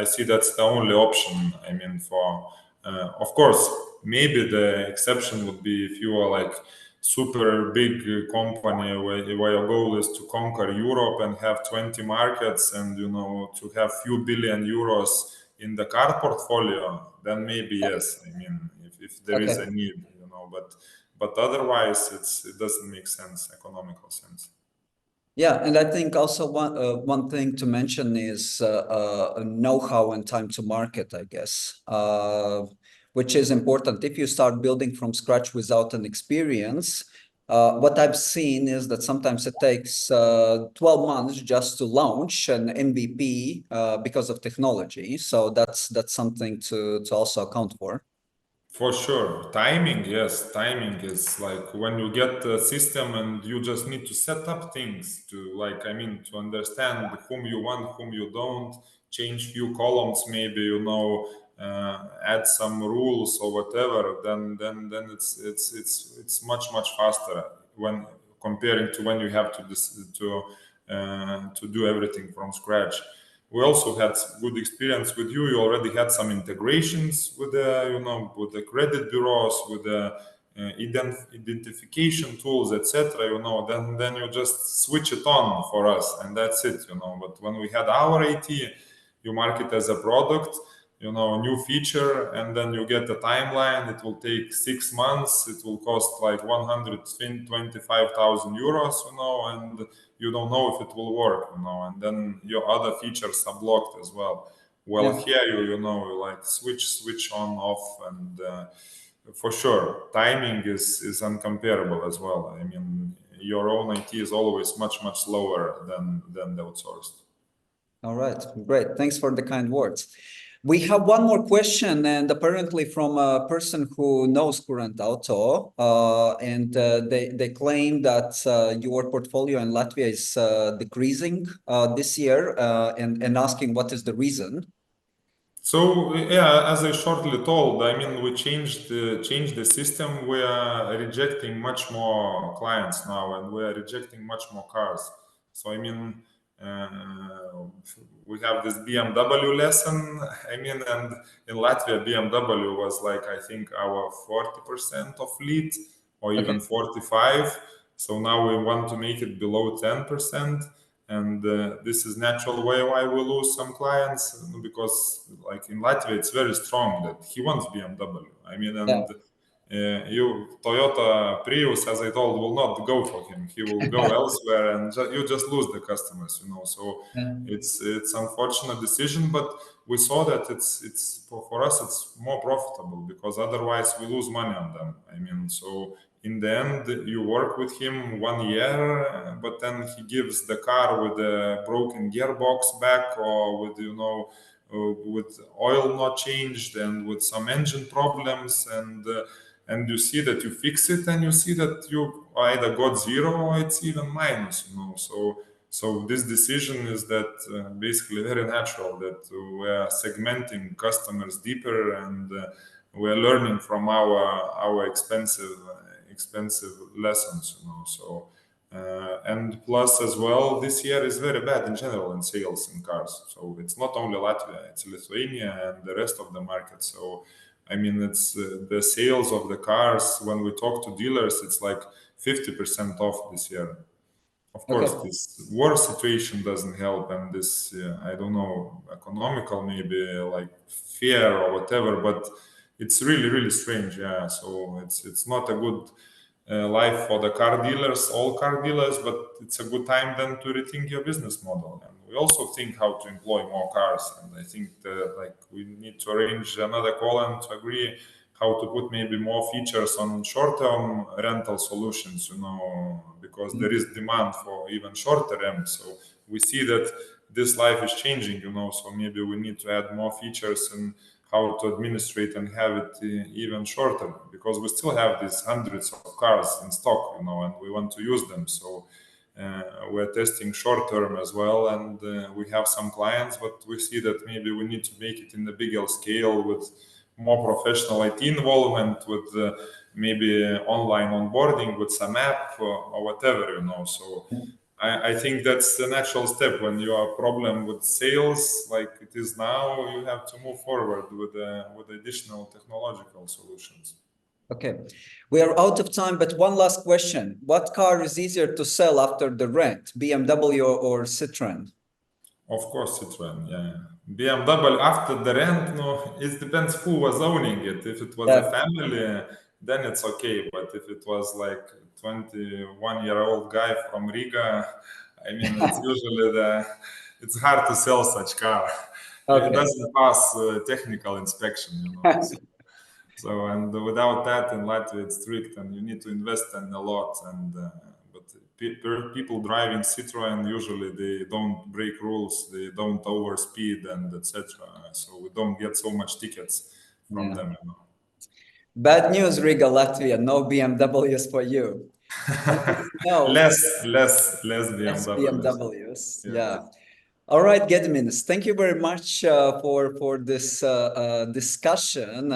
Speaker 2: I see that's the only option. I mean, for of course, maybe the exception would be if you are like super big company where your goal is to conquer Europe and have 20 markets and to have few billion euros in the car portfolio, then maybe yes. I mean, if there is a
Speaker 1: okay.
Speaker 2: need, but otherwise it doesn't make sense, economical sense.
Speaker 1: Yeah, and I think also one thing to mention is know-how and time to market, I guess, which is important. If you start building from scratch without an experience, what I've seen is that sometimes it takes 12 months just to launch an MVP because of technology. So that's something to also account for.
Speaker 2: For sure. Timing, yes. Timing is like when you get a system and you just need to set up things to like, I mean, to understand whom you want, whom you don't, change few columns, maybe, add some rules or whatever, then it's much faster when comparing to when you have to do everything from scratch. We also had good experience with you. You already had some integrations with the credit bureaus, with the identification tools, etc. Then you just switch it on for us, and that's it. But when we had our IT, you mark it as a product, new feature, and then you get a timeline. It will take 6 months. It will cost like 125,000 euros, and you don't know if it will work, and then your other features are blocked as well. Well,
Speaker 1: Yeah.
Speaker 2: here you like switch on off, and for sure, timing is uncomparable as well. I mean, your own IT is always much slower than the outsourced.
Speaker 1: All right, great. Thanks for the kind words. We have one more question, and apparently from a person who knows Current Auto, and they claim that your portfolio in Latvia is decreasing this year, and asking what is the reason.
Speaker 2: So yeah, as I shortly told, I mean we changed the system. We are rejecting much more clients now, and we are rejecting much more cars. So I mean, we have this BMW lesson. I mean, and in Latvia, BMW was like I think our 40% of fleet, or
Speaker 1: Okay.
Speaker 2: even 45. So now we want to make it below 10%, and this is natural way why we lose some clients, because like in Latvia it's very strong that he wants BMW. I mean,
Speaker 1: Yeah.
Speaker 2: and you Toyota Prius, as I told, will not go for him. He will go elsewhere, and you just lose the customers. So
Speaker 1: Yeah.
Speaker 2: it's unfortunate decision, but we saw that it's for us it's more profitable, because otherwise we lose money on them. I mean, so in the end you work with him 1 year, but then he gives the car with a broken gearbox back, or with with oil not changed, and with some engine problems, and you see that you fix it, and you see that you either got zero or it's even minus. So this decision is that basically very natural, that we are segmenting customers deeper, and we are learning from our expensive lessons. So and plus as well, this year is very bad in general in sales in cars. So it's not only Latvia, it's Lithuania and the rest of the market. So I mean, it's the sales of the cars. When we talk to dealers, it's like 50% off this year. Of course,
Speaker 1: Okay.
Speaker 2: this war situation doesn't help, and this I don't know, economical maybe, like fear or whatever, but it's really strange. Yeah, so it's not a good life for the car dealers, all car dealers, but it's a good time then to rethink your business model. And we also think how to employ more cars, and I think that like we need to arrange another call and to agree how to put maybe more features on short-term rental solutions, because there is demand for even shorter rent. So we see that this life is changing, so maybe we need to add more features and how to administrate and have it even shorter, because we still have these hundreds of cars in stock, and we want to use them. So we're testing short term as well, and we have some clients, but we see that maybe we need to make it in a bigger scale with more professional IT involvement, with maybe online onboarding with some app or whatever, So I think that's the natural step when you have a problem with sales like it is now. You have to move forward with additional technological solutions.
Speaker 1: Okay. We are out of time, but one last question. What car is easier to sell after the rent, BMW or Citroen?
Speaker 2: Of course, Citroen, yeah. BMW after the rent, no, it depends who was owning it. If it was a
Speaker 1: Yeah.
Speaker 2: family, then it's okay. But if it was like 21-year-old guy from Riga, I mean, it's usually it's hard to sell such car if it
Speaker 1: Okay.
Speaker 2: doesn't pass technical inspection. So, and without that in Latvia, it's strict, and you need to invest in a lot. And but people driving Citroen usually they don't break rules, they don't overspeed, and etc. So we don't get so much tickets from
Speaker 1: Yeah.
Speaker 2: them.
Speaker 1: Bad news, Riga, Latvia. No BMWs for you. No,
Speaker 2: Less
Speaker 1: less
Speaker 2: BMWs.
Speaker 1: BMWs.
Speaker 2: Yes.
Speaker 1: Yeah. All right, Gediminas, thank you very much for this discussion.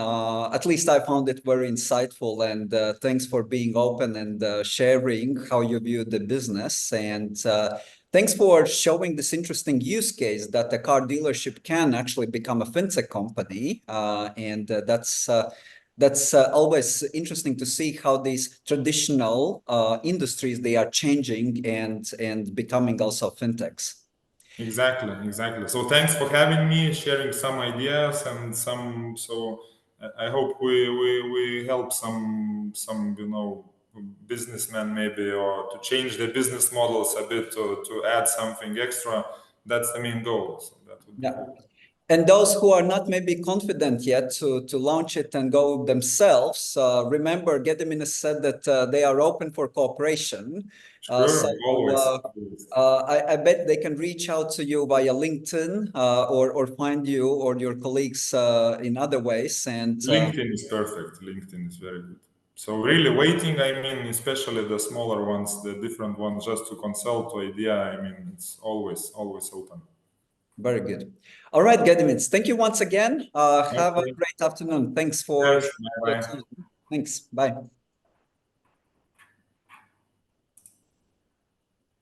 Speaker 1: At least I found it very insightful, and thanks for being open and sharing how you view the business. And thanks for showing this interesting use case that a car dealership can actually become a fintech company, and that's always interesting to see how these traditional industries they are changing and becoming also fintechs.
Speaker 2: Exactly. So thanks for having me, sharing some ideas and some. So I hope we help some businessmen maybe or to change their business models a bit to add something extra. That's the main goal. So that would be
Speaker 1: Yeah.
Speaker 2: cool.
Speaker 1: And those who are not maybe confident yet to launch it and go themselves, remember, Gediminas said that they are open for cooperation.
Speaker 2: Sure,
Speaker 1: So
Speaker 2: always. Always.
Speaker 1: I bet they can reach out to you via LinkedIn or find you or your colleagues in other ways. And
Speaker 2: LinkedIn is perfect. LinkedIn is very good. So really waiting, I mean, especially the smaller ones, the different ones, just to consult to idea. I mean, it's always open.
Speaker 1: very good. All right, Gediminas, thank you once again. Have a
Speaker 2: Okay.
Speaker 1: great afternoon. Thanks for
Speaker 2: Cheers. Bye
Speaker 1: your
Speaker 2: bye.
Speaker 1: time. Thanks. Bye.